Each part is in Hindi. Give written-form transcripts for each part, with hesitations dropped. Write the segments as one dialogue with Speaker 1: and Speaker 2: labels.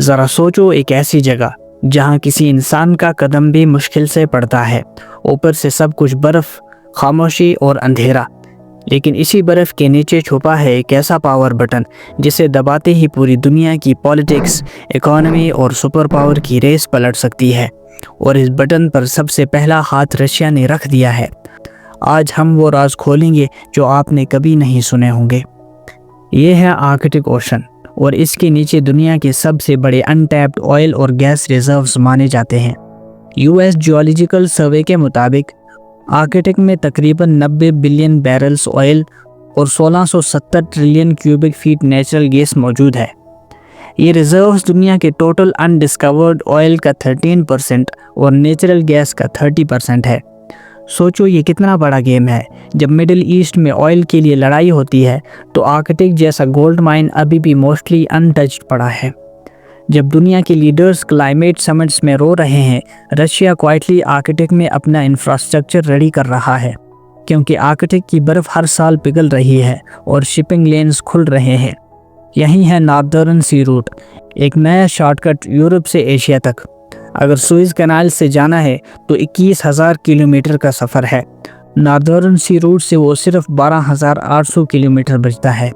Speaker 1: ज़रा सोचो, एक ऐसी जगह जहाँ किसी इंसान का कदम भी मुश्किल से पड़ता है, ऊपर से सब कुछ बर्फ़, खामोशी और अंधेरा। लेकिन इसी बर्फ़ के नीचे छुपा है एक ऐसा पावर बटन जिसे दबाते ही पूरी दुनिया की पॉलिटिक्स, इकोनॉमी और सुपर पावर की रेस पलट सकती है। और इस बटन पर सबसे पहला हाथ रशिया ने रख दिया है। आज हम वो राज खोलेंगे जो आपने कभी नहीं सुने होंगे। ये है आर्कटिक ओशन और इसके नीचे दुनिया के सबसे बड़े अनटैप्ड ऑयल और गैस रिजर्व्स माने जाते हैं। यूएस जियोलॉजिकल सर्वे के मुताबिक आर्कटिक में तकरीबन 90 बिलियन बैरल्स ऑयल और 1670 trillion cubic feet natural gas मौजूद है। ये रिजर्व्स दुनिया के टोटल अनडिस्कवर्ड ऑयल का 13% और नेचुरल गैस का 30% है। सोचो ये कितना बड़ा गेम है। जब मिडिल ईस्ट में ऑयल के लिए लड़ाई होती है तो आर्कटिक जैसा गोल्ड माइन अभी भी मोस्टली अनटच्ड पड़ा है। जब दुनिया के लीडर्स क्लाइमेट समिट्स में रो रहे हैं, रशिया क्वाइटली आर्कटिक में अपना इंफ्रास्ट्रक्चर रेडी कर रहा है, क्योंकि आर्कटिक की बर्फ़ हर साल पिघल रही है और शिपिंग लेन्स खुल रहे हैं। यही है नॉर्दर्न सी रूट, एक नया शॉर्टकट यूरोप से एशिया तक। अगर सुएज़ कैनाल से जाना है तो 21,000 किलोमीटर का सफ़र है। नॉर्दर्न सी रूट से वो सिर्फ 12,800 किलोमीटर बचता है।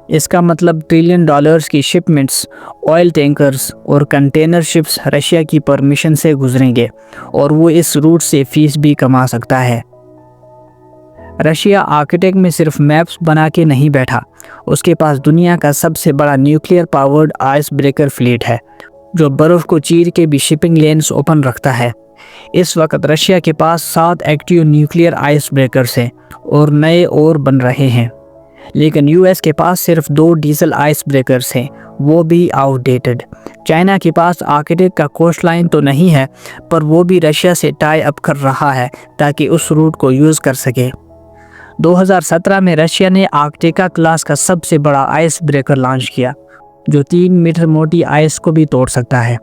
Speaker 1: इसका मतलब ट्रिलियन डॉलर्स की शिपमेंट्स, ऑयल टैंकर्स और कंटेनर शिप्स रशिया की परमिशन से गुजरेंगे और वो इस रूट से फीस भी कमा सकता है। रशिया आर्कटिक में सिर्फ मैप्स बना के नहीं बैठा, उसके पास दुनिया का सबसे बड़ा nuclear powered ice breaker fleet है जो बर्फ़ को चीर के भी शिपिंग लेन्स ओपन रखता है। इस वक्त रशिया के पास 7 एक्टिव न्यूक्लियर आइस ब्रेकर्स हैं और नए और बन रहे हैं। लेकिन यूएस के पास सिर्फ 2 डीजल आइस ब्रेकर्स हैं, वो भी आउटडेटेड। चाइना के पास आर्कटिक का कोस्ट लाइन तो नहीं है, पर वो भी रशिया से टाई अप कर रहा है ताकि उस रूट को यूज़ कर सके। 2017 में रशिया ने आर्कटिका क्लास का सबसे बड़ा आइस ब्रेकर लॉन्च किया जो 3 मीटर मोटी आइस को भी तोड़ सकता है।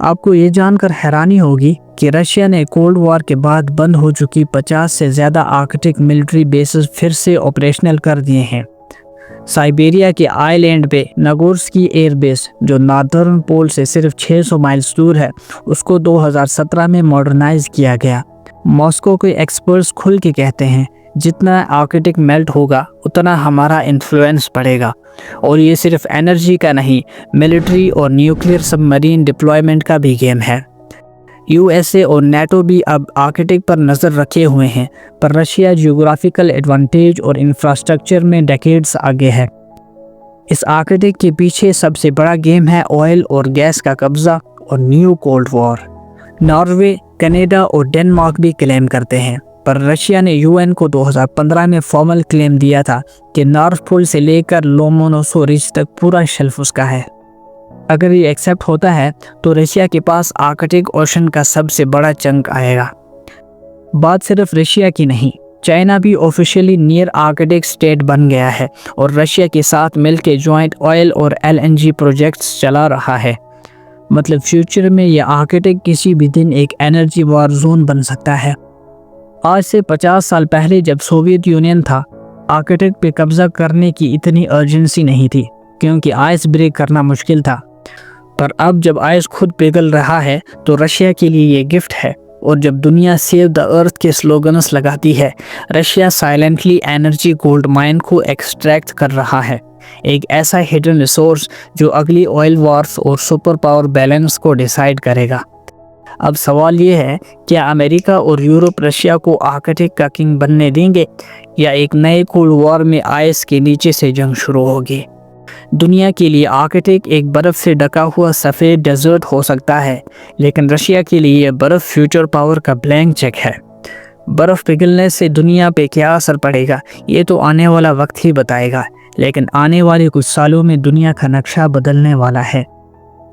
Speaker 1: आपको ये जानकर हैरानी होगी कि रशिया ने कोल्ड वॉर के बाद बंद हो चुकी 50 से ज़्यादा आर्कटिक मिलिट्री बेसेस फिर से ऑपरेशनल कर दिए हैं। साइबेरिया के आइलैंड पे नगोर्स्की एयरबेस, जो नॉर्दर्न पोल से सिर्फ 600 माइल्स दूर है, उसको 2017 में मॉडर्नाइज किया गया। मॉस्को के एक्सपर्ट्स खुल के कहते हैं जितना आर्कटिक मेल्ट होगा उतना हमारा इन्फ्लुएंस बढ़ेगा। और ये सिर्फ एनर्जी का नहीं, मिलिट्री और न्यूक्लियर सबमरीन डिप्लॉयमेंट का भी गेम है। यूएसए और नेटो भी अब आर्कटिक पर नज़र रखे हुए हैं, पर रशिया जियोग्राफिकल एडवांटेज और इंफ्रास्ट्रक्चर में डेकेड्स आगे है। इस आर्कटिक के पीछे सबसे बड़ा गेम है ऑयल और गैस का कब्जा और new cold war. Norway, Canada और डेनमार्क भी क्लेम करते हैं, पर रशिया ने यूएन को 2015 में फॉर्मल क्लेम दिया था कि नॉर्थ पोल से लेकर लोमोनोसो रिज तक पूरा शेल्फ उसका है। अगर ये एक्सेप्ट होता है तो रशिया के पास आर्कटिक ओशन का सबसे बड़ा चंक आएगा। बात सिर्फ रशिया की नहीं, चाइना भी ऑफिशियली नियर आर्कटिक स्टेट बन गया है और रशिया के साथ मिलकर जॉइंट ऑयल और एलएनजी प्रोजेक्ट्स चला रहा है। मतलब फ्यूचर में ये आर्कटिक किसी भी दिन एक एनर्जी वॉर जोन बन सकता है। आज से 50 साल पहले जब सोवियत यूनियन था, आर्कटिक पे कब्जा करने की इतनी अर्जेंसी नहीं थी क्योंकि आइस ब्रेक करना मुश्किल था। पर अब जब आइस खुद पिघल रहा है तो रशिया के लिए ये गिफ्ट है। और जब दुनिया सेव द अर्थ के स्लोगन्स लगाती है, Russia silently energy gold mine को एक्सट्रैक्ट कर रहा है, एक ऐसा हिडन रिसोर्स जो अगली ऑयल वॉर्स और सुपर पावर बैलेंस को डिसाइड करेगा। अब सवाल ये है, क्या अमेरिका और यूरोप रशिया को आर्कटिक का किंग बनने देंगे या एक नए कोल्ड वॉर में आइस के नीचे से जंग शुरू होगी? दुनिया के लिए आर्कटिक एक बर्फ़ से ढका हुआ सफ़ेद डेजर्ट हो सकता है, लेकिन रशिया के लिए यह बर्फ़ फ्यूचर पावर का ब्लैंक चेक है। बर्फ़ पिघलने से दुनिया पे क्या असर पड़ेगा ये तो आने वाला वक्त ही बताएगा, लेकिन आने वाले कुछ सालों में दुनिया का नक्शा बदलने वाला है।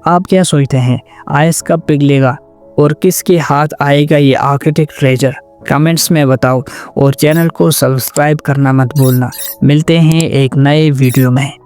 Speaker 1: आप क्या सोचते हैं, आइस कब पिघलेगा और किसके हाथ आएगा ये आर्कटिक ट्रेजर? कमेंट्स में बताओ और चैनल को सब्सक्राइब करना मत भूलना। मिलते हैं एक नए वीडियो में।